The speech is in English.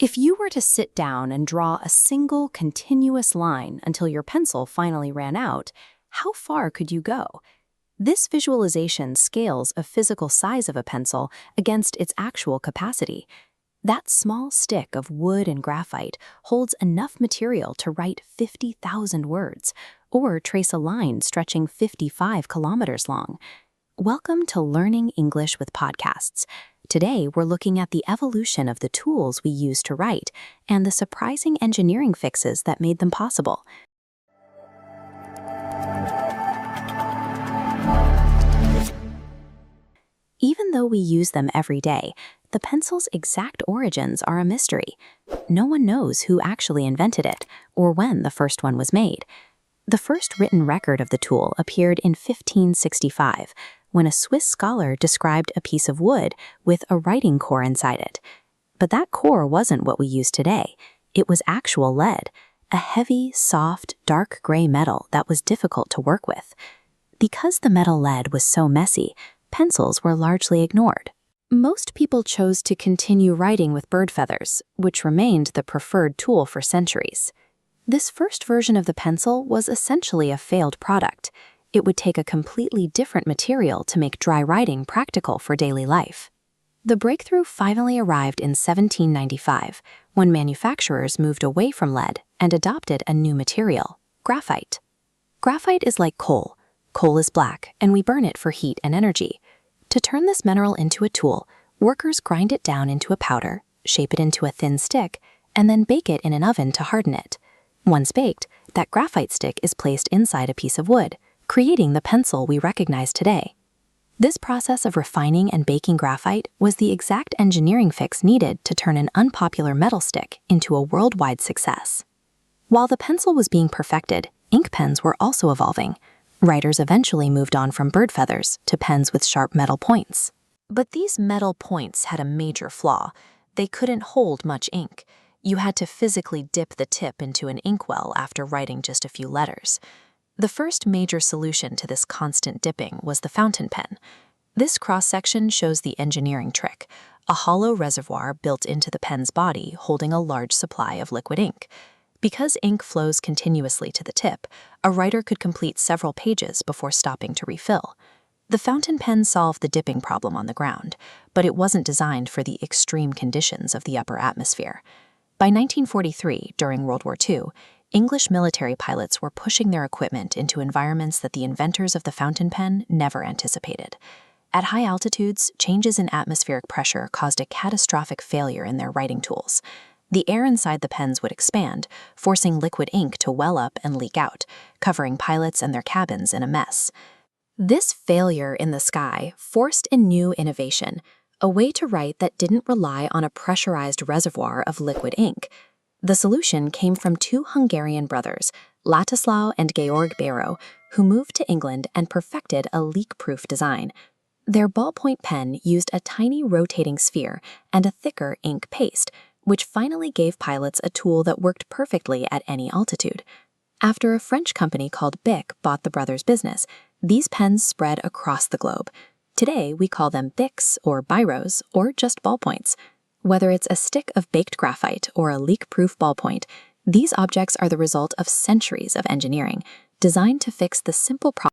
If you were to sit down and draw a single continuous line until your pencil finally ran out, how far could you go? This visualization scales a physical size of a pencil against its actual capacity. That small stick of wood and graphite holds enough material to write 50,000 words, or trace a line stretching 55 kilometers long. Welcome to Learning English with Podcasts. Today, we're looking at the evolution of the tools we use to write and the surprising engineering fixes that made them possible. Even though we use them every day, the pencil's exact origins are a mystery. No one knows who actually invented it or when the first one was made. The first written record of the tool appeared in 1565, when a Swiss scholar described a piece of wood with a writing core inside it. But that core wasn't what we use today. It was actual lead, a heavy, soft, dark gray metal that was difficult to work with. Because the metal lead was so messy, pencils were largely ignored. Most people chose to continue writing with bird feathers, which remained the preferred tool for centuries. This first version of the pencil was essentially a failed product. It would take a completely different material to make dry writing practical for daily life. The breakthrough finally arrived in 1795, when manufacturers moved away from lead and adopted a new material, graphite. Graphite is like coal. Coal is black, and we burn it for heat and energy. To turn this mineral into a tool, workers grind it down into a powder, shape it into a thin stick, and then bake it in an oven to harden it. Once baked, that graphite stick is placed inside a piece of wood, creating the pencil we recognize today. This process of refining and baking graphite was the exact engineering fix needed to turn an unpopular metal stick into a worldwide success. While the pencil was being perfected, ink pens were also evolving. Writers eventually moved on from bird feathers to pens with sharp metal points. But these metal points had a major flaw. They couldn't hold much ink. You had to physically dip the tip into an inkwell after writing just a few letters. The first major solution to this constant dipping was the fountain pen. This cross-section shows the engineering trick, a hollow reservoir built into the pen's body holding a large supply of liquid ink. Because ink flows continuously to the tip, a writer could complete several pages before stopping to refill. The fountain pen solved the dipping problem on the ground, but it wasn't designed for the extreme conditions of the upper atmosphere. By 1943, during World War II, English military pilots were pushing their equipment into environments that the inventors of the fountain pen never anticipated. At high altitudes, changes in atmospheric pressure caused a catastrophic failure in their writing tools. The air inside the pens would expand, forcing liquid ink to well up and leak out, covering pilots and their cabins in a mess. This failure in the sky forced a new innovation, a way to write that didn't rely on a pressurized reservoir of liquid ink. The solution came from two Hungarian brothers, László and György Bíró, who moved to England and perfected a leak-proof design. Their ballpoint pen used a tiny rotating sphere and a thicker ink paste, which finally gave pilots a tool that worked perfectly at any altitude. After a French company called Bic bought the brothers' business, these pens spread across the globe. Today, we call them Bics or Biros or just ballpoints. Whether it's a stick of baked graphite or a leak-proof ballpoint, these objects are the result of centuries of engineering, designed to fix the simple problem